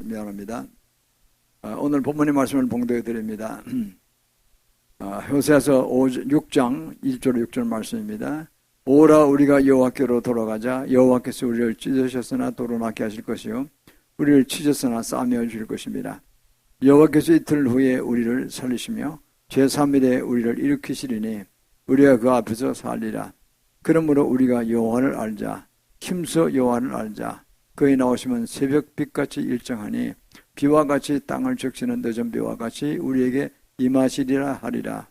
미안합니다. 오늘 본문의 말씀을 봉독해 드립니다. 호세아서 6장 1절 6절 말씀입니다. 오라 우리가 여호와께로 돌아가자. 여호와께서 우리를 찢으셨으나 도로 낫게 하실 것이요 우리를 치셨으나 싸매어 주실 것입니다. 여호와께서 이틀 후에 우리를 살리시며 제3일에 우리를 일으키시리니 우리가 그 앞에서 살리라. 그러므로 우리가 여호와를 알자. 힘써 여호와를 알자. 그의 나오시면 새벽빛같이 일정하니 비와 같이 땅을 적시는 늦은 비와 같이 우리에게 임하시리라 하리라.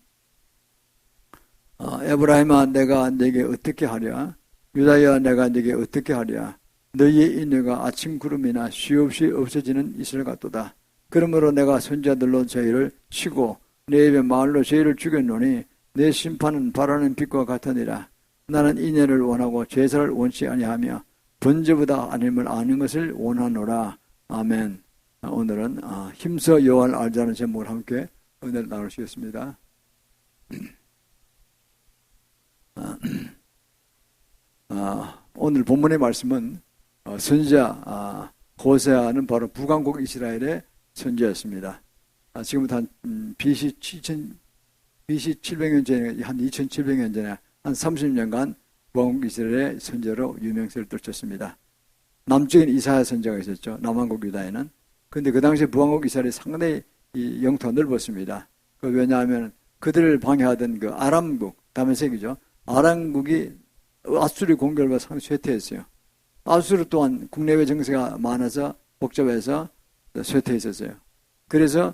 에브라임아 내가 네게 어떻게 하랴? 유다야 내가 네게 어떻게 하랴? 너희의 인내가 아침 구름이나 쉬없이 없어지는 이슬 같도다. 그러므로 내가 선지자들로 저희를 치고 내 입의 말로 저희를 죽였노니 내 심판은 바라는 빛과 같으니라. 나는 인애를 원하고 제사를 원치 아니하며 번제보다 하나님을 아는 것을 원하노라. 아멘. 오늘은 힘써 여호와를 알자는 제목을 함께 은혜를 나누시겠습니다. 오늘 본문의 말씀은 선지자 호세아는 바로 북왕국 이스라엘의 선지자였습니다. 지금부터 한 BC 700년 전에 한 2700년 전에 한 30년간 북왕국 이스라엘의 선지자로 유명세를 떨쳤습니다. 남쪽엔 이사야 선지자가 있었죠. 남왕국 유다에는. 그런데 그 당시에 북왕국 이스라엘이 상당히 이 영토가 넓었습니다. 왜냐하면 그들을 방해하던 그 아람국, 다메섹이죠. 아람국이 아수르 공격을 상당히 쇠퇴했어요. 아수르 또한 국내외 정세가 많아서 복잡해서 쇠퇴했었어요. 그래서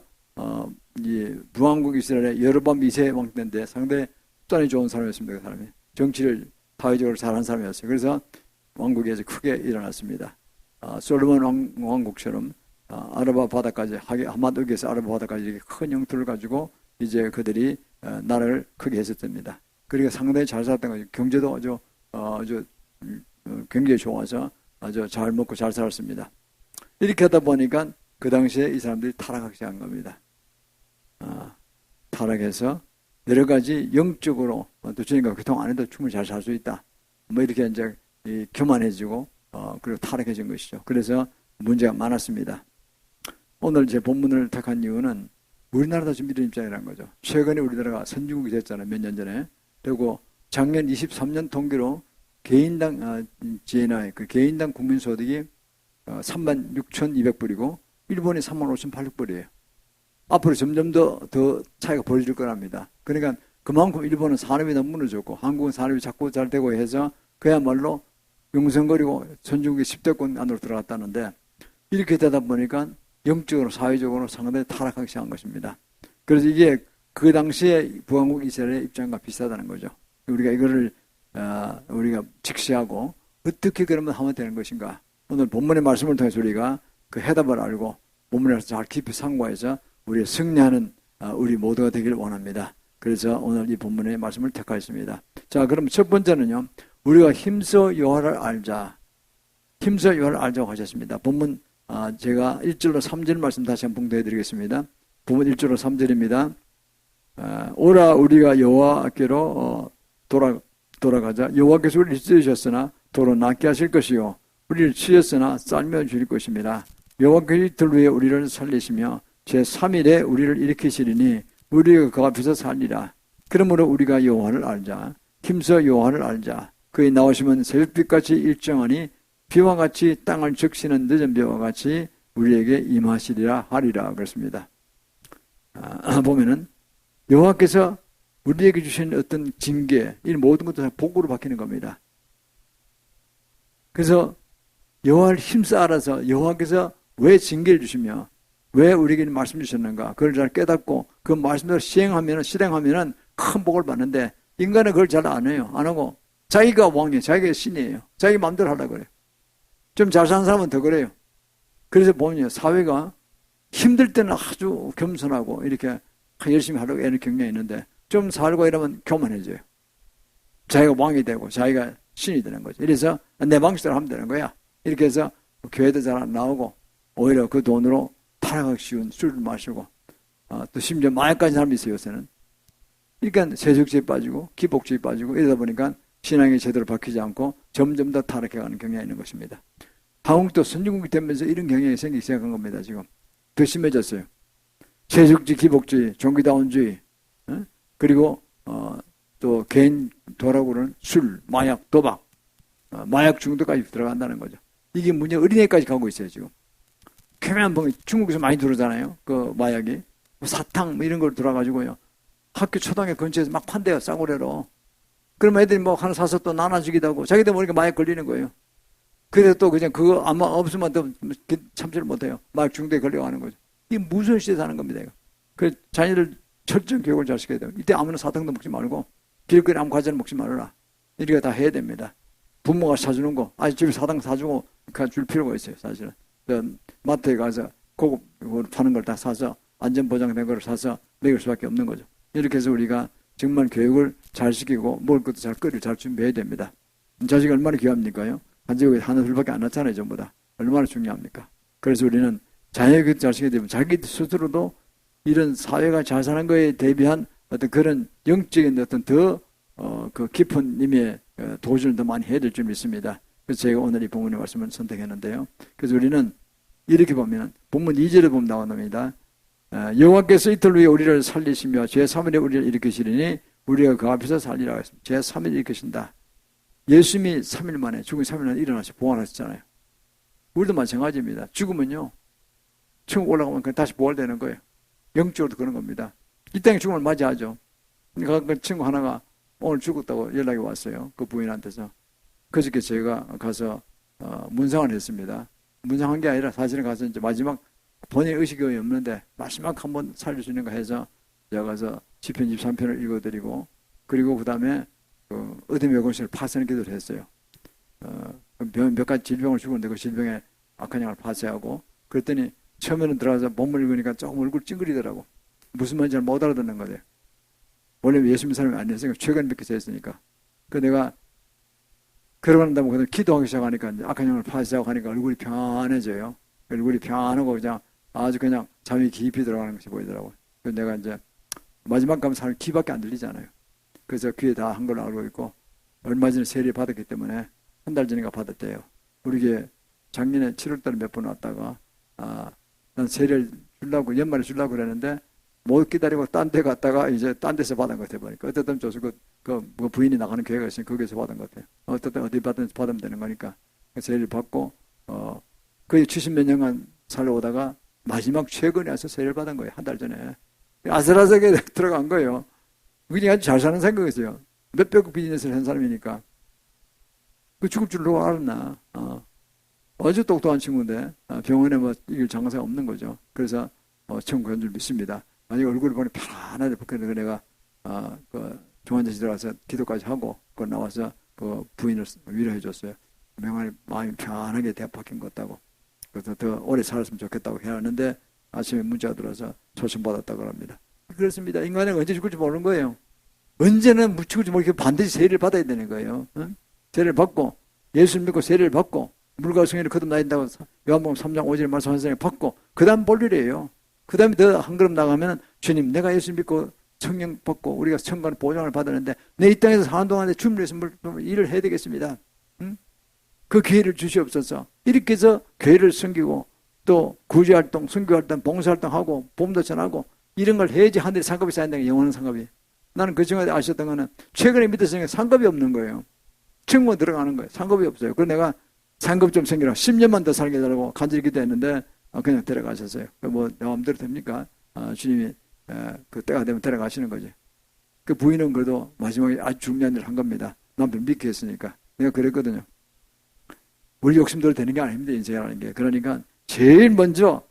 이 북왕국 이스라엘의 여로보암 2세 왕 때인데 상당히 수단이 좋은 사람이었습니다. 그 사람이 정치를 사회적으로 잘하는 사람이었어요. 그래서 왕국에서 크게 일어났습니다. 솔로몬 왕국처럼 아라바 바다까지 하마드에서 아라바 바다까지 이렇게 큰 영토를 가지고 이제 그들이 나라를 크게 했었답니다. 그리고 상당히 잘 살았던 거죠. 경제도 아주 굉장히 좋아서 아주 잘 먹고 잘 살았습니다. 이렇게 하다 보니까 그 당시에 이 사람들이 타락하기 시작한 겁니다. 타락해서 여러 가지 영적으로 또 주님과 교통 안 해도 충분히 잘 살 수 있다. 뭐 이렇게 이제 교만해지고 그리고 타락해진 것이죠. 그래서 문제가 많았습니다. 오늘 제 본문을 택한 이유는 우리나라도 지금 이런 입장이라는 거죠. 최근에 우리나라가 선진국이 됐잖아요. 몇 년 전에. 그리고 작년 23년 통계로 개인당 GNI, 그 개인당 국민소득이 36,200불이고 일본이 35,800불이에요. 앞으로 점점 더 차이가 벌어질 거랍니다. 그러니까 그만큼 일본은 산업이 너무 무너졌고 한국은 산업이 자꾸 잘 되고 해서 그야말로 용성거리고 선진국의 10대권 안으로 들어갔다는데 이렇게 되다 보니까 영적으로 사회적으로 상당히 타락하기 시작한 것입니다. 그래서 이게 그 당시에 북왕국 이스라엘의 입장과 비슷하다는 거죠. 우리가 이거를 우리가 직시하고 어떻게 그러면 하면 되는 것인가. 오늘 본문의 말씀을 통해서 우리가 그 해답을 알고 본문에서 잘 깊이 상고해서 우리의 승리하는 우리 모두가 되기를 원합니다. 그래서 오늘 이 본문의 말씀을 택하였습니다. 자, 그럼 첫 번째는요. 우리가 힘써 여호와를 알자. 힘써 여호와를 알자고 하셨습니다. 본문 제가 1절로 3절 말씀 다시 한번 봉독해 드리겠습니다. 본문 1절로 3절입니다. 오라 우리가 여호와께로 돌아가자. 여호와께서 우리를 찢으셨으나 도로 낫게 하실 것이요 우리를 치셨으나 쌀며 주실 것입니다. 여호와께서 이틀 후에 우리를 살리시며 제3일에 우리를 일으키시리니 우리가 그 앞에서 살리라. 그러므로 우리가 여호와를 알자. 힘써 여호와를 알자. 그의 나오시면 새벽빛같이 일정하니 비와 같이 땅을 적시는 늦은 비와 같이 우리에게 임하시리라 하리라 그랬습니다. 보면은 여호와께서 우리에게 주신 어떤 징계, 이 모든 것도 다 복으로 바뀌는 겁니다. 그래서 여호와를 힘써 알아서 여호와께서 왜 징계를 주시며 왜 우리에게 말씀 주셨는가 그걸 잘 깨닫고 그 말씀대로 실행하면은 큰 복을 받는데 인간은 그걸 잘 안 해요. 안 하고 자기가 왕이에요. 자기가 신이에요. 자기 마음대로 하려고 그래요. 좀 잘 사는 사람은 더 그래요. 그래서 보면요. 사회가 힘들 때는 아주 겸손하고 이렇게 열심히 하려고 애를 경향이 있는데 좀 살고 이러면 교만해져요. 자기가 왕이 되고 자기가 신이 되는 거죠. 이래서 내 방식대로 하면 되는 거야. 이렇게 해서 교회도 잘 안 나오고 오히려 그 돈으로 타락하기 쉬운 술을 마시고 또 심지어 마약까지 사람이 있어요. 요새는. 그러니까 세속주의에 빠지고 기복주의에 빠지고 이러다 보니까 신앙이 제대로 바뀌지 않고 점점 더 타락해가는 경향이 있는 것입니다. 한국도 선진국이 되면서 이런 경향이 생기기 시작한 겁니다. 지금 더 심해졌어요. 세속주의, 기복주의, 종교다운주의, 그리고 또 개인 도라고는 술, 마약, 도박, 마약 중독까지 들어간다는 거죠. 이게 문제 어린애까지 가고 있어요 지금. 캐면 중국에서 많이 들어오잖아요. 그 마약이 사탕 뭐 이런 걸 들어가지고요. 학교 초등학교 근처에서 막 판대요 싸구려로. 그러면 애들이 뭐 하나 사서 또 나눠주기도 하고 자기들 모르게 마약 걸리는 거예요. 그래서 또 그냥 그거 아마 없으면 또 참지를 못해요. 마약 중독에 걸려가는 거죠. 이게 무슨 시대에 사는 겁니다. 이거. 그 자녀들 철저한 교육을 잘 시켜야 돼요. 이때 아무나 사탕도 먹지 말고 길거리 아무 과자를 먹지 말아라. 이렇게 다 해야 됩니다. 부모가 사주는 거, 집에 사탕 사주고 줄 필요가 있어요. 사실은 마트에 가서 고급 파는 걸 다 사서 안전보장된 걸 사서 먹일 수밖에 없는 거죠. 이렇게 해서 우리가 정말 교육을 잘 시키고 먹을 것도 잘 거리를 잘 준비해야 됩니다. 자식이 얼마나 귀합니까요? 한국에 하나 둘밖에 안 낳잖아요. 전부 다. 얼마나 중요합니까? 그래서 우리는 자녀교육 잘 시켜야 되면 자기 스스로도 이런 사회가 잘 사는 거에 대비한 어떤 그런 영적인 어떤 그 깊은 님의 도전을 더 많이 해야 될 줄 믿습니다. 그래서 제가 오늘 이 본문의 말씀을 선택했는데요. 그래서 우리는 이렇게 보면 본문 2절에 보면 나옵니다. 여호와께서 이틀 후에 우리를 살리시며 제3일에 우리를 일으키시리니 우리가 그 앞에서 살리라고 했습니다. 제3일 일으키신다. 예수님이 3일 만에 죽은 3일 만에 일어나서 부활하셨잖아요. 우리도 마찬가지입니다. 죽으면요 천국 올라가면 다시 부활되는 거예요. 영적으로도 그런 겁니다. 이 땅에 죽음을 맞이하죠. 그러니까 그 친구 하나가 오늘 죽었다고 연락이 왔어요. 그 부인한테서. 그저께 제가 가서 문상을 했습니다. 문상한 게 아니라 사실은 가서 이제 마지막 본인의 의식이 없는데 마지막 한번 살릴 수 있는가 해서 제가 가서 시편 23편을 읽어드리고 그리고 그 다음에 어둠의 요금실을 파쇄하는 기도를 했어요. 몇 가지 질병을 죽었는데 그 질병에 악한 양을 파쇄하고 그랬더니 처음에는 들어가서 몸을 읽으니까 조금 얼굴 찡그리더라고. 무슨 말인지 잘 못 알아듣는 거예요. 원래 예수님 사람이 아니었으니까 최근 믿게 했으니까. 그 내가 그러고 난 다음에 기도하기 시작하니까 악한 영을 파쇄하고 하니까 얼굴이 편해져요. 얼굴이 편하고 그냥 아주 그냥 잠이 깊이 들어가는 것이 보이더라고요. 그래서 내가 이제 마지막 가면 사람 귀밖에 안 들리잖아요. 그래서 귀에 다 한 걸로 알고 있고 얼마 전에 세례 받았기 때문에 한 달 전인가 받았대요. 우리 게 작년에 7월달에 몇 번 왔다가 난 세례를 주려고 연말에 주려고 그랬는데 못 기다리고 딴 데 갔다가 이제 딴 데서 받은 것 같아 보니까 어쨌든 저서 그 부인이 나가는 교회가 있으니 거기서 받은 것 같아요. 어쨌든 어디 받으면 되는 거니까 세례를 받고 거의 70몇 년간 살아오다가 마지막 최근에 와서 세례를 받은 거예요. 한 달 전에 아슬아슬하게 들어간 거예요. 그냥 아주 잘 사는 생각이었어요. 몇백억 비즈니스를 한 사람이니까 그 죽을 줄 누가 알았나. 아주 똑똑한 친구인데 병원에 뭐 이길 장사가 없는 거죠. 그래서 천국 간 줄 믿습니다. 만약에 얼굴을 보니 편안하게 그래서 내가 그 중환자실 들어가서 기도까지 하고 그 나와서 그 부인을 위로해 줬어요. 명안이 마음이 편하게 대학 바뀐 것 같다고. 그래서 더 오래 살았으면 좋겠다고 해왔는데 아침에 문자가 들어와서 초청받았다고 합니다. 그렇습니다. 인간은 언제 죽을지 모르는 거예요. 언제는 죽을지 모르게 반드시 세례를 받아야 되는 거예요. 응? 세례를 받고 예수를 믿고 세례를 받고 물과 성령을 거듭나야 된다고 요한복음 3장 5절에 말씀하신 받고 그 다음 볼 일이에요. 그 다음에 더 한 걸음 나가면 주님 내가 예수 믿고 성령 받고 우리가 천국의 보장을 받았는데 내 이 땅에서 사는 동안에 주님을 위해서 일을 해야 되겠습니다. 응? 그 기회를 주시옵소서. 이렇게 해서 교회를 섬기고 또 구제활동, 선교활동, 봉사활동하고 보험도 전하고 이런 걸 해야지 하늘에 상급이 쌓인다는 게 영원한 상급이. 나는 그 중간에 아셨던 거는 최근에 믿었으니까 상급이 없는 거예요. 천국에 들어가는 거예요. 상급이 없어요. 그래서 내가 상급 좀 생기라 10년만 더 살게 해달라고 간절히 기도했는데 그냥 데려가셨어요. 뭐 내 마음대로 됩니까? 주님이 그 때가 되면 데려가시는 거지. 그 부인은 그래도 마지막에 아주 중요한 일을 한 겁니다. 남편 믿게 했으니까. 내가 그랬거든요. 우리 욕심대로 되는 게 아닙니다. 인생이라는 게. 그러니까 제일 먼저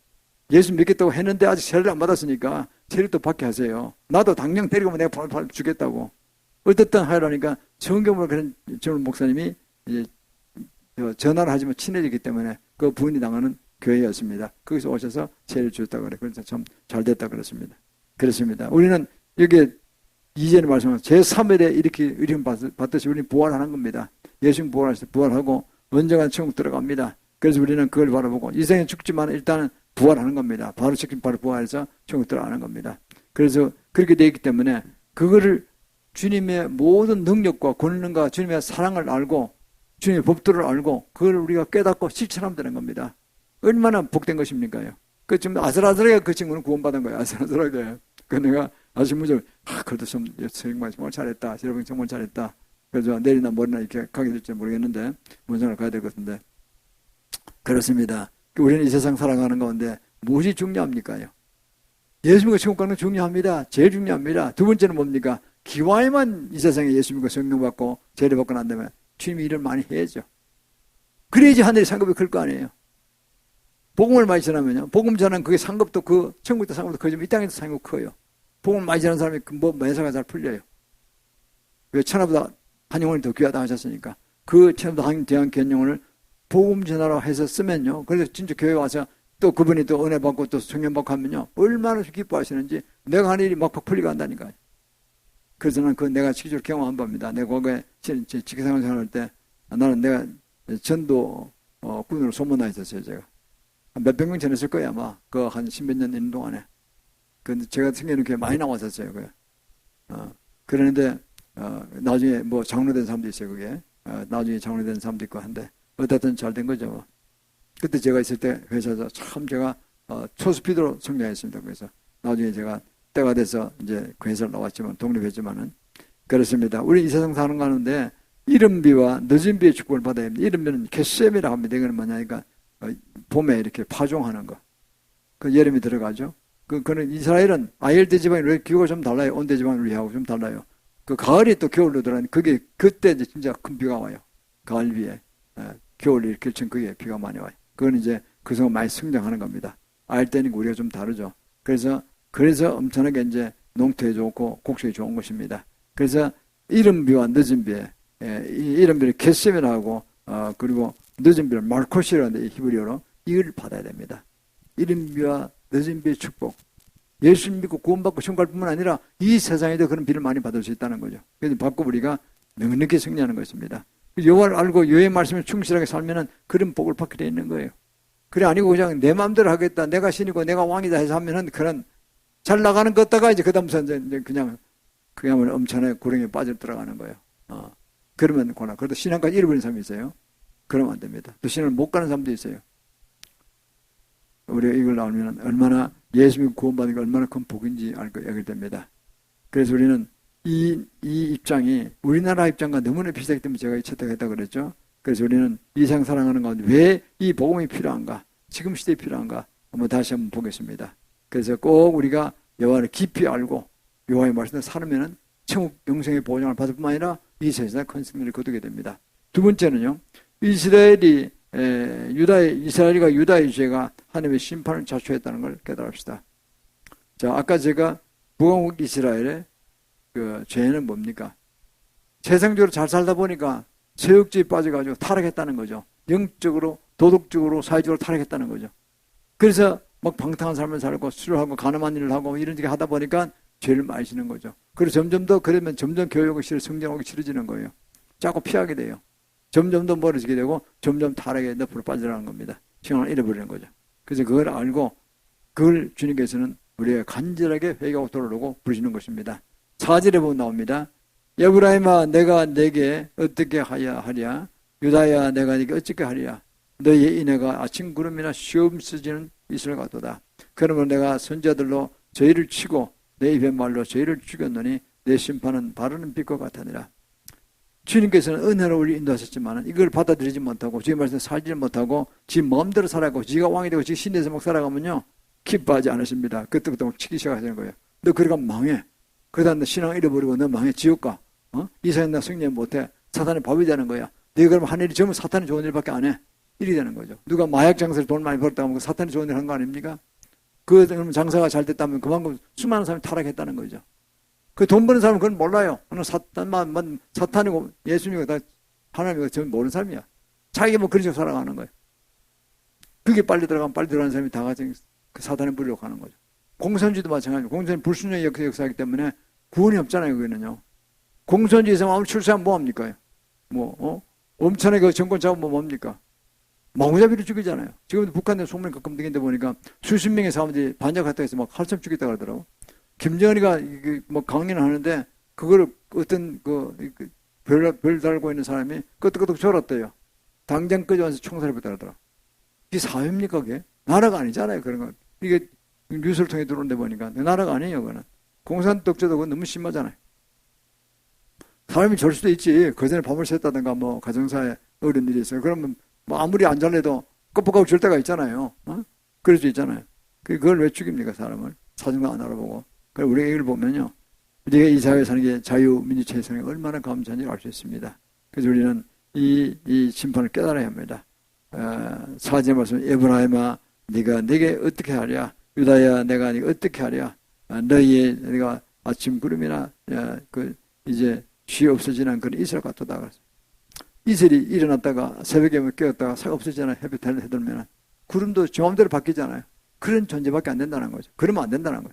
예수 믿겠다고 했는데 아직 세례를 안 받았으니까 세례를 또 받게 하세요. 나도 당장 데리고 내가 바로 주겠다고. 어쨌든 하려니까 정경으로 그런 젊은 목사님이 이제 전화를 하지만 친해지기 때문에 그 부인이 나가는 교회였습니다. 거기서 오셔서 세례를 주셨다고 그래. 그래서 참 잘 됐다 그랬습니다. 그렇습니다. 우리는 여기 이전에 말씀한 제3일에 이렇게 의림 받듯이 우리는 부활하는 겁니다. 예수님 부활하셔서 부활하고 언젠가 천국 들어갑니다. 그래서 우리는 그걸 바라보고 이 생에 죽지만 일단은 부활하는 겁니다. 바로 지금 바로 부활해서 천국 들어가는 겁니다. 그래서 그렇게 되어 있기 때문에 그거를 주님의 모든 능력과 권능과 주님의 사랑을 알고 주님의 법도를 알고 그걸 우리가 깨닫고 실천하면 되는 겁니다. 얼마나 복된 것입니까요? 그 좀 아슬아슬하게 그 친구는 구원받은 거예요. 아슬아슬하게. 그 내가 아주 무조건 그래도 정말 잘했다. 여러분 정말 잘했다. 그래서 내리나 머리나 이렇게 가게 될지 모르겠는데 문상을 가야 될 것 같은데 그렇습니다. 우리는 이 세상 살아가는 가운데 무엇이 중요합니까요? 예수 믿고 천국 가는 건 중요합니다. 제일 중요합니다. 두 번째는 뭡니까? 기와에만 이 세상에 예수 믿고 성령 받고 제례 받고 난 다음에 주님이 일을 많이 해야죠. 그래야지 하늘의 상급이 클 거 아니에요. 복음을 많이 전하면요. 복음 전하면 그게 상급도 그 천국도 상급도 커지면 이 땅에도 상급이 커요. 복음을 많이 전하는 사람이 뭐 매사가 잘 풀려요. 왜 천하보다 한 영혼이 더 귀하다 하셨으니까 그 천하보다 한 대한 귀한 영혼을 복음 전하라고 해서 쓰면요. 그래서 진짜 교회 와서 또 그분이 또 은혜 받고 또 성령 받고 하면요. 얼마나 기뻐하시는지 내가 하는 일이 막팍 풀리고 한다니까요. 그래서 난 내가 실제로 경험한 겁니다. 내가 거기에 직계생활 생활할 때 나는 내가 전도 군으로 소문나 있었어요. 제가 몇백 명 전했을 거예요 아마. 그 한 십몇 년 있는 동안에. 근데 제가 생기는 게 많이 나왔었어요. 그게. 그러는데 나중에 뭐 장로된 사람도 있어요. 그게. 나중에 장로된 사람도 있고 한데 어쨌든 잘 된 거죠. 그때 제가 있을 때 회사에서 참 제가 초스피드로 성장했습니다. 그래서 나중에 제가 때가 돼서 이제 그 회사를 나왔지만 독립했지만은 그렇습니다. 우리 이 세상 사는 가는데 이른비와 늦은 비의 축복을 받아야 합니다. 이른비는 개셈이라고 합니다. 이거는 뭐냐니까 봄에 이렇게 파종하는 거. 그 여름이 들어가죠. 그는 이스라엘은 아열대 지방이 왜 기후가 좀 달라요. 온대 지방이 우리하고 좀 달라요. 그 가을이 또 겨울로 들어가는 그게 그때 이제 진짜 큰 비가 와요. 가을 비에. 겨울 결정 그게 비가 많이 와요. 그건 이제 그 성은 많이 성장하는 겁니다. 아열 때는 우리가 좀 다르죠. 그래서 엄청나게 이제 농토에 좋고 곡식에 좋은 것입니다. 그래서 이른 비와 늦은 비에 이른 비를 개셈이라고 하고 그리고 늦은 비를 말코시라는데 히브리어로 이걸 받아야 됩니다. 이른 비와 늦은 비의 축복. 예수 믿고 구원받고 천국 갈 뿐만 아니라 이 세상에도 그런 비를 많이 받을 수 있다는 거죠. 그래서 받고 우리가 넉넉히 승리하는 것입니다. 여호와를 알고 여호와의 말씀에 충실하게 살면은 그런 복을 받게 되어 있는 거예요. 그래 아니고 그냥 내 마음대로 하겠다. 내가 신이고 내가 왕이다 해서 하면은 그런 잘 나가는 것 다가 이제 그다음부터 이제 그야말로 엄청나게 구렁이에 빠져 들어가는 거예요. 그러면 고나. 그래도 신앙까지 잃어버린 사람이 있어요. 그러면 안 됩니다. 또 신앙을 못 가는 사람도 있어요. 우리가 이걸 알면 얼마나 예수 믿고 구원받는 게 얼마나 큰 복인지 알게 됩니다. 그래서 우리는 이 입장이 우리나라 입장과 너무나 비슷하기 때문에 제가 채택했다고 그랬죠. 그래서 우리는 이 세상 살아가는 가운데 왜 이 복음이 필요한가? 지금 시대에 필요한가? 한번 다시 한번 보겠습니다. 그래서 꼭 우리가 여호와를 깊이 알고 여호와의 말씀을 살면은 천국 영생의 보장을 받을 뿐만 아니라 이 세상에 큰 승리를 거두게 됩니다. 두 번째는요. 이스라엘과 유다의 죄가 하나님의 심판을 자초했다는 걸 깨달읍시다. 자, 아까 제가 북왕국 이스라엘의 그 죄는 뭡니까? 세상적으로 잘 살다 보니까 세욕주의에 빠져가지고 타락했다는 거죠. 영적으로, 도덕적으로, 사회적으로 타락했다는 거죠. 그래서 막 방탕한 삶을 살고 술을 하고 가늠한 일을 하고 이런 게 하다 보니까 죄를 많이 지는 거죠. 그리고 점점 더 그러면 점점 교육이 싫어 성장하기 싫어지는 거예요. 자꾸 피하게 돼요. 점점 더 멀어지게 되고 점점 타락의 늪으로 빠져나가는 겁니다. 신앙을 잃어버리는 거죠. 그래서 그걸 알고 그걸 주님께서는 우리가 간절하게 회개하고 돌아오고 부르시는 것입니다. 4절에 보면 나옵니다. 에브라임아 내가 내게 어떻게 하랴 유다야 내가 네게 어떻게 하랴 너희의 인애가 아침 구름이나 시험 쓰지는 이슬 같도다. 그러면 내가 선자들로 저희를 치고 내 입의 말로 저희를 죽였노니 내 심판은 바르는 빛과 같으니라. 주님께서는 은혜로 우리 인도하셨지만 이걸 받아들이지 못하고 주의 말씀에 살지 못하고 지 마음대로 살아가고 지가 왕이 되고 지 신에서 막 살아가면요 기뻐하지 않으십니다. 그때부터 막 치기 시작하시는 거예요. 너 그러가 망해. 그러다 너 신앙 잃어버리고 너 망해. 지옥 가. 이 세상 나 승리 못해. 사탄의 밥이 되는 거야. 너희가 그러면 한 일이 전부 사탄이 좋은 일밖에 안 해. 일이 되는 거죠. 누가 마약 장사를 돈 많이 벌었다고 하면 사탄이 좋은 일 한 거 아닙니까? 그 장사가 잘 됐다면 그만큼 수많은 사람이 타락했다는 거죠. 그 돈 버는 사람은 그건 몰라요. 사탄이고 예수님이고 다 하나님이고 전 모르는 사람이야. 자기가 뭐 그런 식으로 살아가는 거예요. 그게 빨리 들어가는 사람이 다 같이 그 사탄에 부리려고 하는 거죠. 공산주의도 마찬가지입니다. 공산주의 불순종의 역사이기 때문에 구원이 없잖아요. 그거는요. 공산주의에서 아무리 출세하면 뭐합니까? 엄청나게 그 정권 잡으면 뭡니까? 마구잡이로 죽이잖아요. 지금도 북한에 소문이 가끔 들리는데 보니까 수십 명의 사람들이 반역했다고 해서 막 칼참 죽였다고 하더라고. 김정은이가 뭐 강연을 하는데 그거를 어떤 별 달고 있는 사람이 끄덕끄덕 졸았대요. 당장 끄져와서 총살을 붙더라더라. 이게 사회입니까, 그게? 나라가 아니잖아요, 그런 거. 이게 뉴스를 통해 들어오는데 보니까. 나라가 아니에요, 그거는. 공산 독재도 그건 너무 심하잖아요. 사람이 졸 수도 있지. 그 전에 밤을 샜다든가, 뭐, 가정사에 어려운 일이 있어요. 그러면, 뭐, 아무리 안 잘래도 껍벅하고 줄 때가 있잖아요. 그럴 수 있잖아요. 그걸 왜 죽입니까, 사람을? 사정도 안 알아보고. 그래, 우리가 이걸 보면요. 우리가 이 사회에 사는 게 자유민주체에 사는 게 얼마나 감사한지를 알 수 있습니다. 그래서 우리는 이 심판을 깨달아야 합니다. 사제 말씀, 에브라임아, 네가 내게 어떻게 하랴? 유다야, 내가 네가 어떻게 하랴? 너희의 내가 아침 구름이나 이제 쉬 없어지는 그런 이슬 같도다. 그랬어요. 이슬이 일어났다가 새벽에 깨었다가 싹 없어지잖아요. 햇빛 해들면 구름도 저 마음대로 바뀌잖아요. 그런 존재밖에 안 된다는 거죠. 그러면 안 된다는 거예요.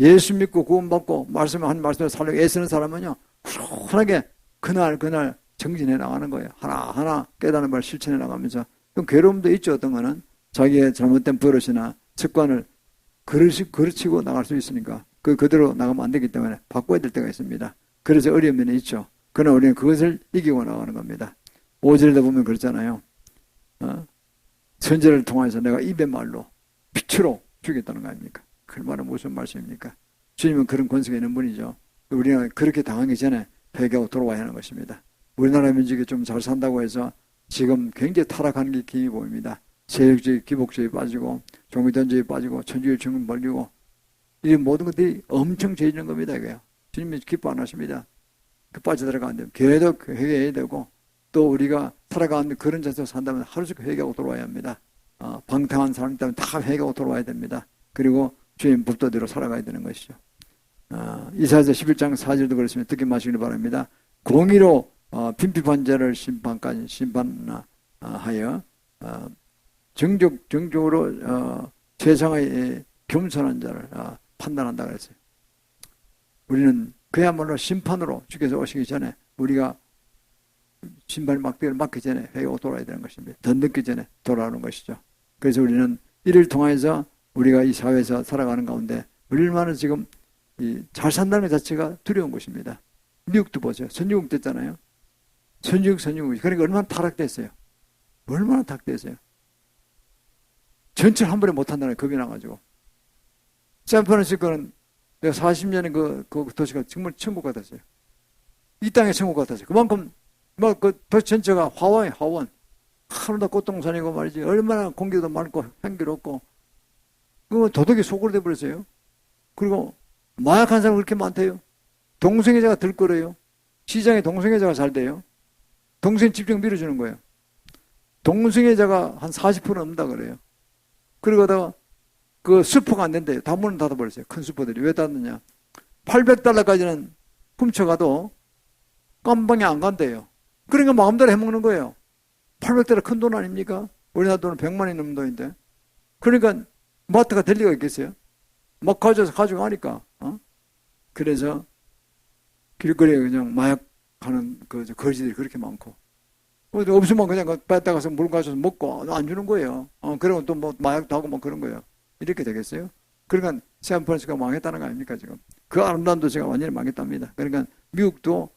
예수 믿고 구원받고 한 말씀을 살려고 애쓰는 사람은요, 후련하게 그날 정진해 나가는 거예요. 하나하나 깨달은 말 실천해 나가면서. 그럼 괴로움도 있죠. 어떤 거는 자기의 잘못된 버릇이나 습관을 그르치고 나갈 수 있으니까 그대로 나가면 안 되기 때문에 바꿔야 될 때가 있습니다. 그래서 어려운 면이 있죠. 그러나 우리는 그것을 이기고 나가는 겁니다. 5절에도 보면 그렇잖아요. 선제를 통해서 내가 입의 말로 빛으로 주겠다는 거 아닙니까? 그 말은 무슨 말씀입니까? 주님은 그런 권세가 있는 분이죠. 우리가 그렇게 당하기 전에 회개하고 돌아와야 하는 것입니다. 우리나라 민족이 좀 잘 산다고 해서 지금 굉장히 타락하는 게 기미 보입니다. 세력주의, 기복주의 빠지고 종교단주의 빠지고 천주의 증은 벌리고 이 모든 것들이 엄청 죄 있는 겁니다. 이거요. 주님이 기뻐 안 하십니다. 그 빠져들어가면 돼요. 교회도 회개해야 되고 또 우리가 살아가는 그런 자세로 산다면 하루씩 회개하고 돌아와야 합니다. 방탕한 사람 때문에 다 회개하고 돌아와야 됩니다. 그리고 주님 법도대로 살아가야 되는 것이죠. 이사야서 11장 4절도 그렇습니다. 듣기 마시기를 바랍니다. 공의로 빈핍한 자를 심판하여 정적으로 세상의 겸손한 자를 판단한다 그랬어요. 우리는 그야말로 심판으로 주께서 오시기 전에 우리가 심판의 막대기를 맞기 전에 회개하고 돌아야 되는 것입니다. 더 늦기 전에 돌아오는 것이죠. 그래서 우리는 이를 통해서 우리가 이 사회에서 살아가는 가운데 얼마나 지금 잘 산다는 것 자체가 두려운 것입니다. 미국도 보세요. 선진국 됐잖아요. 선진국. 그러니까 얼마나 타락됐어요. 얼마나 타락됐어요. 전체를 한 번에 못한다는 겁이 나가지고. 샌프란시스코는 내가 40년에 그 도시가 정말 천국 같았어요. 이 땅의 천국 같았어요. 그만큼 그 도시 전체가 화원. 하루도 꽃동산이고 말이지. 얼마나 공기도 맑고 향기롭고. 그거 도덕이 속으로 돼버렸어요. 그리고 마약한 사람 그렇게 많대요. 동성애자가 들끓어요. 시장에 동성애자가 잘 돼요. 동성 집중 밀어주는 거예요. 동성애자가 한 40% 넘는다 그래요. 그러다가 그 슈퍼가 안 된대요. 다 문을 닫아버렸어요. 큰 슈퍼들이. 왜 닫느냐. $800까지는 훔쳐가도 깜방에 안 간대요. 그러니까 마음대로 해먹는 거예요. $800 큰 돈 아닙니까? 우리나라 돈은 100만이 넘는 돈인데. 그러니까 마트가 될 리가 있겠어요? 막 가져가니까. 그래서 길거리에 그냥 마약하는 거지들이 그렇게 많고. 없으면 그냥 뺐다 가서 물 가져서 먹고 안 주는 거예요. 그러고 또 뭐 마약도 하고 뭐 그런 거예요. 이렇게 되겠어요? 그러니까 샌프란시스코가 망했다는 거 아닙니까, 지금? 그 아름다운 도시가 완전히 망했답니다. 그러니까 미국도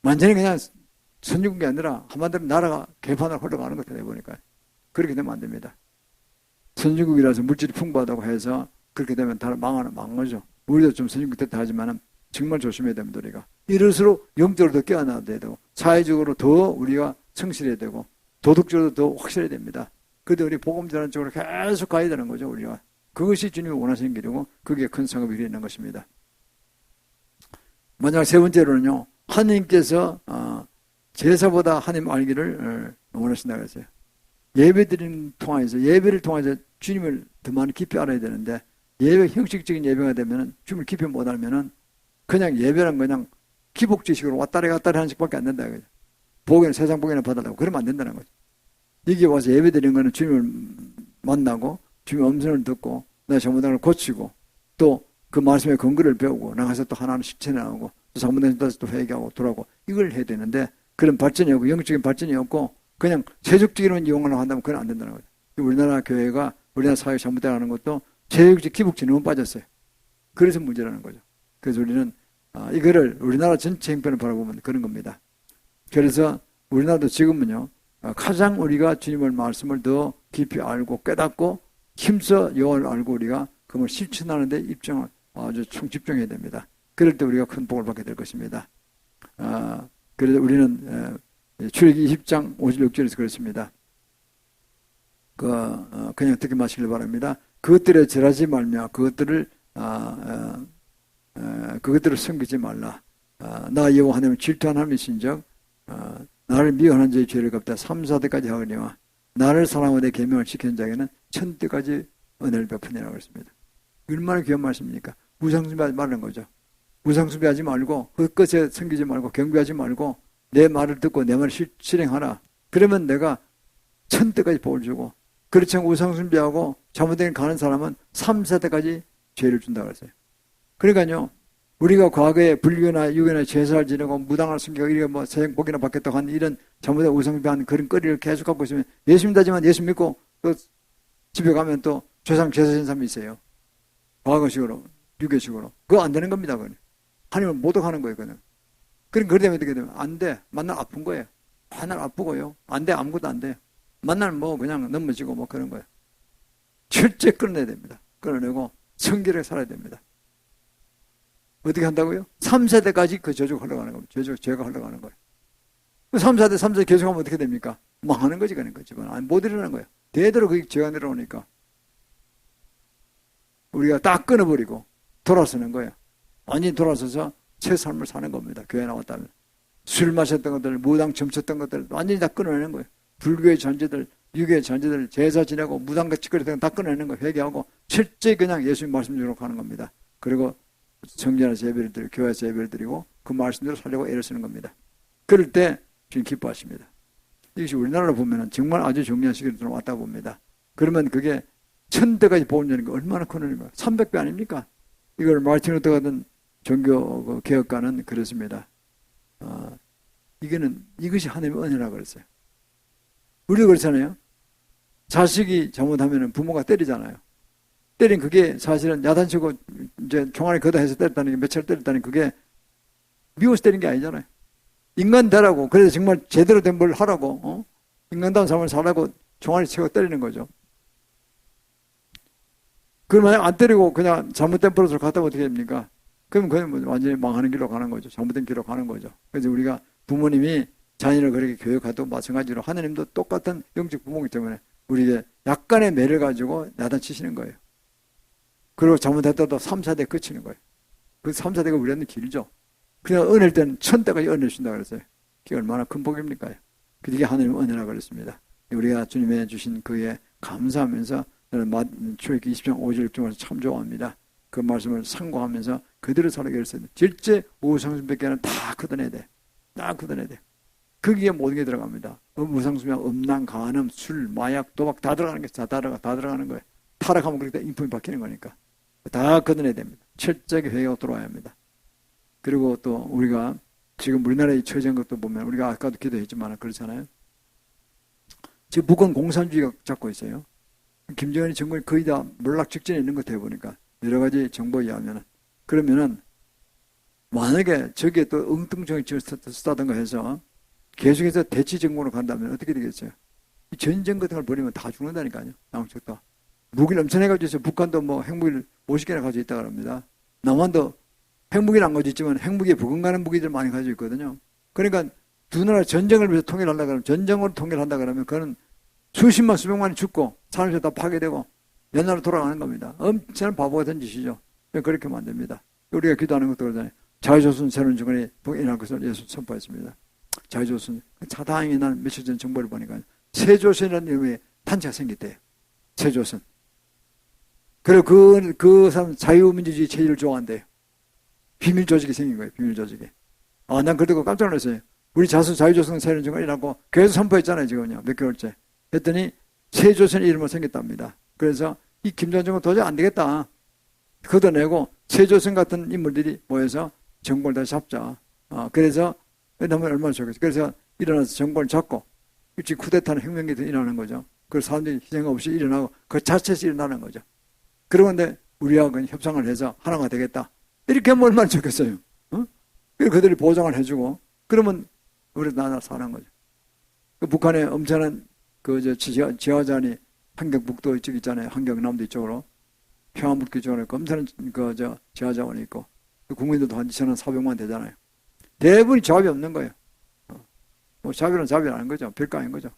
완전히 그냥 선진국이 아니라 한마디로 나라가 개판으로 흘러가는 것 같아요, 보니까. 그렇게 되면 안 됩니다. 선진국이라서 물질이 풍부하다고 해서 그렇게 되면 다 망하는 거죠. 우리도 좀 선진국 됐다 하지만은 정말 조심해야 됩니다, 우리가. 이럴수록 영적으로 더 깨어나야 되고, 사회적으로 더 우리가 성실해야 되고, 도덕적으로 더 확실해야 됩니다. 그런데 우리 복음 전하는 쪽으로 계속 가야 되는 거죠, 우리가. 그것이 주님이 원하시는 길이고, 그게 큰 성업이 있는 것입니다. 마지막 세 번째로는요, 하나님께서, 제사보다 하나님 알기를 원하신다고 했어요. 예배를 통해서 주님을 더 많이 깊이 알아야 되는데, 형식적인 예배가 되면은, 주님을 깊이 못 알면은, 그냥 예배는 그냥 기복지식으로 왔다리 하는 식밖에 안 된다. 복에는 세상 복에는 받으려고. 그러면 안 된다는 거죠. 여기 와서 예배 드리는 거는 주님을 만나고, 주님의 음성을 듣고, 내 잘못한 걸 고치고, 또 그 말씀의 근거를 배우고, 나가서 또 하나하나 실천해 나가고, 또 잘못된 데서 또 회개하고 돌아가고, 이걸 해야 되는데, 그런 발전이 없고, 영적인 발전이 없고, 그냥 세속적인 이용을 한다면 그건 안 된다는 거죠. 우리나라 교회가, 우리나라 사회가 잘못되어가는 것도 세속적 기복지 너무 빠졌어요. 그래서 문제라는 거죠. 그래서 우리는 이거를 우리나라 전체 형편을 바라보면 그런 겁니다. 그래서 우리나라도 지금은요, 가장 우리가 주님의 말씀을 더 깊이 알고 깨닫고 힘써 여호와를 알고 우리가 그걸 실천하는 데 입장을 아주 집중해야 됩니다. 그럴 때 우리가 큰 복을 받게 될 것입니다. 그래서 우리는 출애굽기 20장 56절에서 그렇습니다. 그냥 듣게 마시길 바랍니다. 그것들에 절하지 말며 그것들을 섬기지 말라. 나 여호와 하나님은 질투한 하나님이신즉 나를 미워하는 자의 죄를 갚다 3, 4대까지 하거니와 나를 사랑하고 내 계명을 지키는 자에게는 1000대까지 은혜를 베푸니라고 했습니다. 얼마나 귀한 말씀입니까? 우상숭배하지 말라는 거죠. 우상숭배하지 말고 헛것에 섬기지 말고 경배하지 말고 내 말을 듣고 내 말을 실행하라. 그러면 내가 1000대까지 복을 주고 그렇지 않고 우상숭배하고 잘못된 가는 사람은 3, 4대까지 죄를 준다고 했어요. 그러니까요. 우리가 과거에 불교나 유교나 제사를 지내고 무당을 숨기고 이렇게 뭐 세행복이나 받겠다고 하는 이런 잘못된 우상숭배하는 그런 거리를 계속 갖고 있으면 예수 믿다지만 예수 믿고 또 집에 가면 또 조상 제사 지는 사람이 있어요. 과거식으로 유교식으로 그거 안 되는 겁니다. 그건 하나님을 모독하는 거예요. 그거는. 그러니까 그러면 어떻게 되면 안 돼. 만날 아픈 거예요. 만날 아프고요. 안 돼. 아무것도 안 돼요. 만날 뭐 그냥 넘어지고 뭐 그런 거예요. 철저히 끌어내야 됩니다. 끌어내고 성결하게 살아야 됩니다. 어떻게 한다고요? 3세대까지 그 저주가 흘러가는 겁니다. 죄가 흘러가는 거예요. 3세대, 3세대 계속하면 어떻게 됩니까? 망하는 거지, 그러니까. 집은. 못 일어나는 거예요. 대대로 그 죄가 내려오니까. 우리가 딱 끊어버리고 돌아서는 거예요. 완전히 돌아서서 새 삶을 사는 겁니다. 교회 나왔다면. 술 마셨던 것들, 무당 점쳤던 것들 완전히 다 끊어내는 거예요. 불교의 잔재들, 유교의 잔재들, 제사 지내고 무당같이 그랬던 다 끊어내는 거예요. 회개하고 실제 그냥 예수님 말씀대로 가는 겁니다. 그리고 성전에서 예배를 드리고 교회에서 예배를 드리고 그 말씀대로 살려고 애를 쓰는 겁니다. 그럴 때 주님 기뻐하십니다. 이것이 우리나라로 보면 정말 아주 중요한 시기로 들어왔다고 봅니다. 그러면 그게 1000대까지 복을 주는 게 얼마나 큰 은혜입니까? 300배 아닙니까? 이걸 마르틴 루터 같은 종교 개혁가는 그렇습니다. 이것이 하나님의 은혜라고 그랬어요. 우리도 그렇잖아요. 자식이 잘못하면 부모가 때리잖아요. 때린 그게 사실은 야단치고 이제 종아리 걷어 해서 때렸다는 게 며칠 때렸다는 그게 미워서 때린 게 아니잖아요. 인간 되라고 그래서 정말 제대로 된 걸 하라고 인간다운 삶을 살라고 종아리 치고 때리는 거죠. 그걸 만약 안 때리고 그냥 잘못된 버릇을 갖다가 어떻게 됩니까? 그럼 그건 완전히 망하는 길로 가는 거죠. 잘못된 길로 가는 거죠. 그래서 우리가 부모님이 자녀를 그렇게 교육하도 마찬가지로 하나님도 똑같은 영적 부모이기 때문에 우리에게 약간의 매를 가지고 야단치시는 거예요. 그리고 잘못했다도 3, 4대 끝이는 거예요. 그 3, 4대가 우리한테 길죠. 그냥 은혜일 때는 1000대까지 은혜 주신다고 그랬어요. 그게 얼마나 큰 복입니까? 그게 하나님의 은혜라고 그랬습니다. 우리가 주님의 주신 그에 감사하면서 저는 출애굽기 20장 5절 6절에서 참 좋아합니다. 그 말씀을 상고하면서 그대로 살아가게 했어요. 질제 우상숭배께는 다 걷어내야 돼. 다 걷어내야 돼. 거기에 모든 게 들어갑니다. 우상숭배, 음란, 간음, 술, 마약, 도박 다 들어가는 게 다 들어가는 거예요. 타락하면 그렇게 인품이 바뀌는 거니까. 다 걷어내야 됩니다. 철저하게 회개하고 돌아와야 합니다. 그리고 또 우리가 지금 우리나라의 처지한 것도 보면 우리가 아까도 기도했지만 그렇잖아요. 지금 북한 공산주의가 잡고 있어요. 김정은이 정권이 거의 다 몰락 직전에 있는 것 같아요. 보니까 여러 가지 정보에 의하면 그러면은 만약에 저기에 또 엉뚱정이 쓰다든가 해서 계속해서 대치 정권으로 간다면 어떻게 되겠어요? 이 전쟁 같은 걸 벌이면 다 죽는다니까요. 남쪽 다. 무기를 엄청 해가지고 있어요. 북한도 뭐 핵무기를 50개나 가지고 있다고 합니다. 남한도 핵무기는 안 가지고 있지만 핵무기에 버금가는 무기들 많이 가지고 있거든요. 그러니까 두 나라 전쟁을 위해서 통일한다 그러면 전쟁으로 통일한다 그러면 그거는 수십만 수백만이 죽고 산업이 다 파괴되고 옛날로 돌아가는 겁니다. 엄청난 바보 같은 짓이죠. 그렇게 하면 안 됩니다. 우리가 기도하는 것도 그러잖아요. 자유조선 새로운 정권이 일어날 것을 예수 선포했습니다. 자유조선. 다행히 난 며칠 전 정보를 보니까 세조선이라는 이름의 단체가 생겼대요. 세조선. 그리고 그 사람 자유민주주의 체제를 좋아한대요. 비밀 조직이 생긴 거예요. 비밀 조직이. 난 그러고 깜짝 놀랐어요. 우리 자유조선 새로운 정권이 일어나고 계속 선포했잖아요. 지금요. 몇 개월째. 했더니 세조선 이름으로 생겼답니다. 그래서 이 김대중 도저히 안 되겠다. 걷어내고 세조선 같은 인물들이 모여서 정권을 다시 잡자. 그래서 너무 얼마나 좋겠어요. 그래서 일어나서 정권을 잡고 일찍 쿠데타는 혁명이 일어나는 거죠. 그 사람들이 희생 없이 일어나고 그 자체에서 일어나는 거죠. 그런데 우리하고 협상을 해서 하나가 되겠다. 이렇게 하면 얼마나 좋겠어요. 그들이 보장을 해주고, 그러면 우리 나라 사는 거죠. 그 북한에 엄청난 지하자원이 한경북도 이쪽 있잖아요. 한경남도 이쪽으로. 평안북도 이쪽으로 엄청난 지하자원이 있고, 국민들도 한 2,400만 되잖아요. 대부분이 잡이 없는 거예요. 뭐 잡이는 잡이라는 거죠. 별거 아닌 거죠.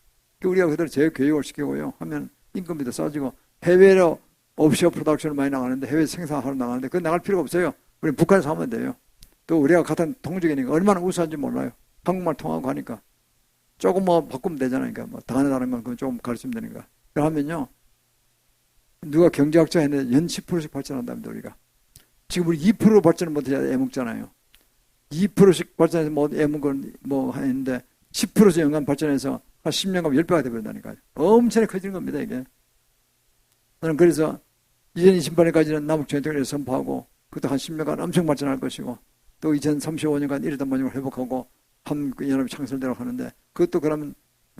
우리가 그대로 재교육을 시키고요. 하면 인건비도 싸지고, 해외로 오프쇼어 프로덕션을 많이 나가는데, 해외 생산하러 나가는데, 그건 나갈 필요가 없어요. 우리 북한에서 하면 돼요. 또 우리가 같은 동족이니까 얼마나 우수한지 몰라요. 한국말 통하고 하니까. 조금 뭐 바꾸면 되잖아요. 그러니까 뭐 다른 건 그건 조금 가르치면 되니까. 그러면요, 누가 경제학자 했는데 연 10%씩 발전한답니다, 우리가. 지금 우리 2% 발전을 못해야 애먹잖아요. 2%씩 발전해서 뭐 애먹은 뭐 했는데 10%씩 연간 발전해서 한 10년 가면 10배가 되버린다니까요. 엄청나게 커지는 겁니다, 이게. 저는 그래서 2028년까지는 남북전쟁을 선포하고, 그것도 한 10년간 엄청 발전할 것이고, 또 2035년간 이러던 번영을 회복하고 한국연합이 창설되라고 하는데, 그것도 그러면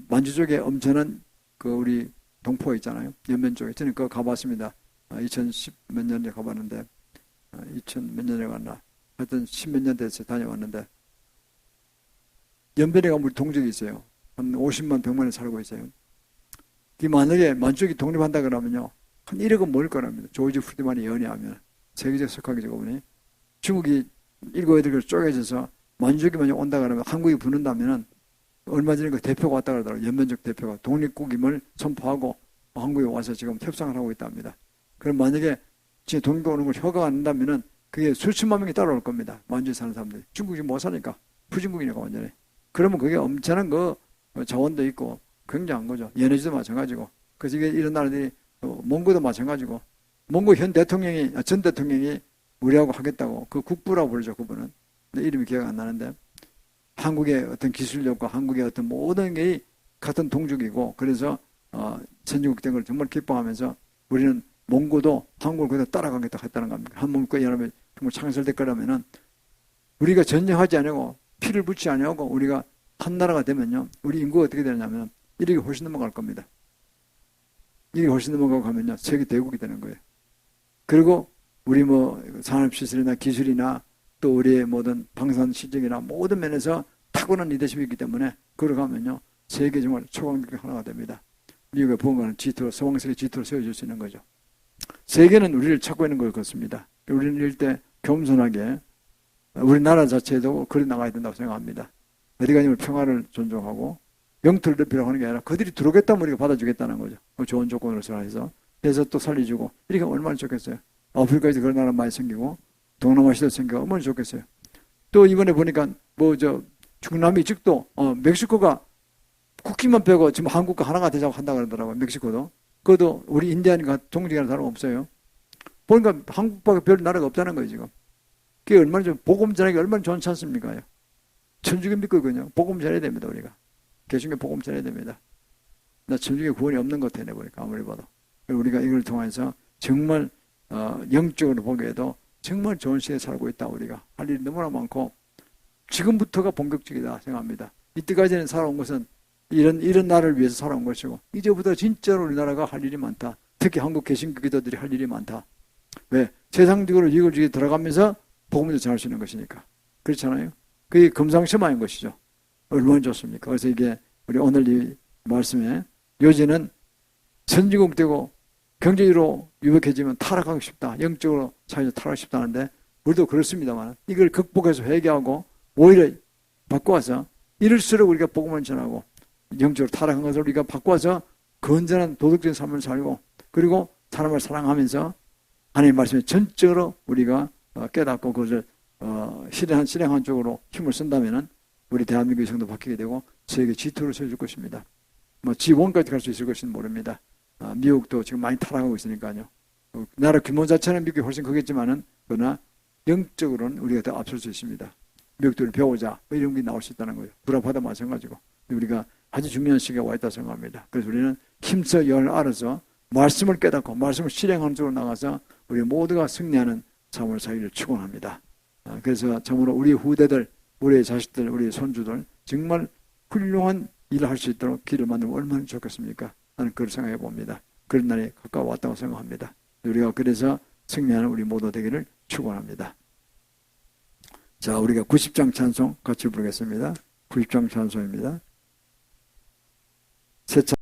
만주족의 엄청난 우리 동포 있잖아요. 연면 쪽에. 저는 그거 가봤습니다. 2010 몇 년에 가봤는데, 2000 몇 년에 갔나. 하여튼 10몇 년 돼서 다녀왔는데, 연변에 가면 우리 동족이 있어요. 한 50만, 100만에 살고 있어요. 이 만약에 만주족이 독립한다 그러면요, 한 1억은 모일 거랍니다. 조지 프리드만이 연애하면. 세계적 석학이죠, 그분이. 중국이 7, 8개로 쪼개져서 만주족이 만약 온다 그러면 한국이 붙는다면은, 얼마 전에 그 대표가 왔다 그러더라고요. 연변적 대표가 독립국임을 선포하고 한국에 와서 지금 협상을 하고 있답니다. 그럼 만약에 진짜 독립국 오는 걸 허가가 안 한다면은 그게 수천만 명이 따라올 겁니다. 만주에 사는 사람들이. 중국이 못 사니까. 후진국이니까 완전히. 그러면 그게 엄청난 자원도 있고 굉장한 거죠. 에너지도 마찬가지고. 그래서 이게 이런 나라들이 몽고도 마찬가지고. 몽고 전 대통령이 우리하고 하겠다고. 그 국부라고 부르죠, 그분은. 근데 이름이 기억 안 나는데. 한국의 어떤 기술력과 한국의 어떤 모든 게 같은 동족이고, 그래서 선진국 된 걸 정말 기뻐하면서 우리는 몽고도 한국을 그대로 따라가겠다 했다는 겁니다. 한국과 연합이 정말 창설될 거라면은 우리가 전쟁하지 않고 피를 묻지 않고 우리가 한 나라가 되면요, 우리 인구가 어떻게 되냐면 1억이 훨씬 넘어갈 겁니다. 1억이 훨씬 넘어가고 가면요, 세계 대국이 되는 거예요. 그리고 우리 뭐 산업시설이나 기술이나 또 우리의 모든 방산 실적이나 모든 면에서 탁월한 리더십이 있기 때문에 걸어가면요, 세계 정말 초강력 하나가 됩니다. 미국의 보험가는 G2, 서방세계 G2를 세워줄 수 있는 거죠. 세계는 우리를 찾고 있는 것 같습니다. 우리는 이럴 때 겸손하게 우리나라 자체도 그리 나가야 된다고 생각합니다. 어디 가니 평화를 존중하고 영토를 넓히라고 하는 게 아니라 그들이 들어오겠다면 우리가 받아주겠다는 거죠. 좋은 조건으로 해서. 그래서 또 살려주고. 이렇게 얼마나 좋겠어요. 아프리카에서 그런 나라 많이 생기고 동남아시아도 생기고 얼마나 좋겠어요. 또 이번에 보니까 중남미 측도 멕시코가 국기만 빼고 지금 한국과 하나가 되자고 한다고 그러더라고요. 멕시코도. 그것도 우리 인디안과 동족이라는 사람 없어요. 보니까 한국밖에 별 나라가 없다는 거예요, 지금. 그게 얼마나 좀 복음 전하기 얼마나 좋지 않습니까? 천주교 믿거든요. 복음 전해야 됩니다, 우리가. 개신교 복음 전해야 됩니다. 나 천주교 구원이 없는 것 같아, 보니까 아무리 봐도. 우리가 이걸 통해서 정말 영적으로 보기에도 정말 좋은 시대에 살고 있다, 우리가. 할 일이 너무나 많고 지금부터가 본격적이다 생각합니다. 이때까지는 살아온 것은 이런 나라를 위해서 살아온 것이고, 이제부터 진짜로 우리나라가 할 일이 많다. 특히 한국 개신교 기도들이 할 일이 많다. 왜? 세상적으로 이익을 주게 들어가면서 복음을 전할 수 있는 것이니까. 그렇잖아요. 그게 금상첨화인 것이죠. 얼마나 좋습니까? 그래서 이게 우리 오늘 이 말씀에 요지는 선진국 되고 경제적으로 유복해지면 타락하고 싶다. 영적으로 사회적으로 타락하고 싶다는데, 우리도 그렇습니다만 이걸 극복해서 회개하고 오히려 바꿔와서 이럴수록 우리가 복음을 전하고 영적으로 타락한 것을 우리가 바꿔서 건전한 도덕적인 삶을 살고, 그리고 사람을 사랑하면서 하나님의 말씀에 전적으로 우리가 깨닫고 그것을 실행한 쪽으로 힘을 쓴다면은 우리 대한민국의 성도 바뀌게 되고 세계 G2를 세워줄 것입니다. 뭐 G1까지 갈 수 있을 것은 모릅니다. 미국도 지금 많이 타락하고 있으니까요. 나라 규모 자체는 미국이 훨씬 크겠지만은, 그러나 영적으로는 우리가 더 앞설 수 있습니다. 미국들을 배우자, 뭐 이런 게 나올 수 있다는 거예요. 불합하다 마찬가지고. 우리가 아주 중요한 시기가 와 있다고 생각합니다. 그래서 우리는 힘써 열을 알아서 말씀을 깨닫고 말씀을 실행하는 쪽으로 나가서 우리 모두가 승리하는 삶을 살기를 축원합니다. 그래서 참으로 우리 후대들, 우리의 자식들, 우리 손주들 정말 훌륭한 일을 할 수 있도록 길을 만들면 얼마나 좋겠습니까? 나는 그걸 생각해 봅니다. 그런 날이 가까워왔다고 생각합니다. 우리가 그래서 승리하는 우리 모두 되기를 축원합니다. 자, 우리가 90장 찬송 같이 부르겠습니다. 90장 찬송입니다. 새